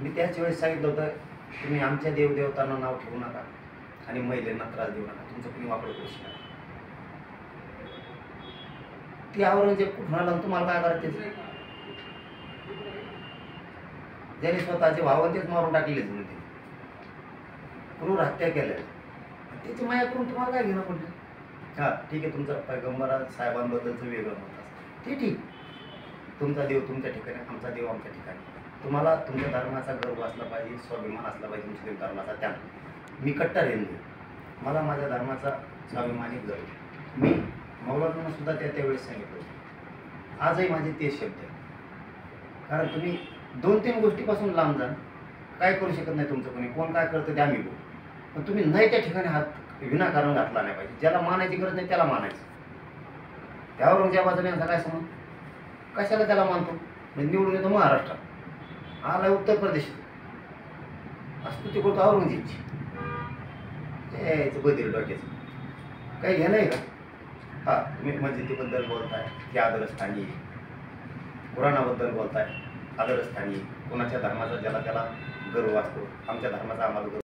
मी त्याच वेळेस सांगितलं होतं, तुम्ही आमच्या देवदेवतांना नाव ठेवू नका आणि महिलांना त्रास देऊ नका, तुमचं कुणी वाकडं करू शकणार. ती औरंगजेब कुठून आला, तुम्हाला काय करायचं त्याचं? ज्याने स्वतःचे भावंतेच मारून टाकलेले म्हणते, क्रूर हत्या केल्या, त्याची माया करून तुम्हाला काय घेणं पडलं? हां ठीक आहे, तुमचा पैगंबरा साहेबांबद्दलचं वेगळं मत असतं, ते ठीक. तुमचा देव तुमच्या ठिकाणी, आमचा देव आमच्या ठिकाणी. तुम्हाला तुमच्या धर्माचा गर्व असला पाहिजे, स्वाभिमान असला पाहिजे मुस्लिम धर्माचा. त्यानं मी कट्टर हिंदू, मला माझ्या धर्माचा स्वाभिमानिक गर्व. मी मौलाना सुद्धा त्यावेळेस सांगितलं होतं, आजही माझे तेच शब्द आहे. कारण तुम्ही 2-3 गोष्टीपासून लांब जा, काय करू शकत नाही तुमचं कोणी, कोण काय करतं ते आम्ही बोलू, पण तुम्ही नाही त्या ठिकाणी हात विनाकारण घातला नाही पाहिजे. ज्याला मानायची गरज नाही त्याला मानायचं. त्या औरंगजेबाचा यांचा काय समज, कशाला त्याला मानतो? म्हणजे निवडून येतो महाराष्ट्रात, आला उत्तर प्रदेश, असतो ते करतो औरंगजेबची, यायचं बदल डोक्याचं काही घेणं आहे का? हां तुम्ही मस्जिदीबद्दल बोलताय, की आदरस्थानी, कुराणाबद्दल बोलताय, आदरस्थानी. कोणाच्या धर्माचा ज्याला त्याला गर्व असतो, आमच्या धर्माचा आम्हाला गर्व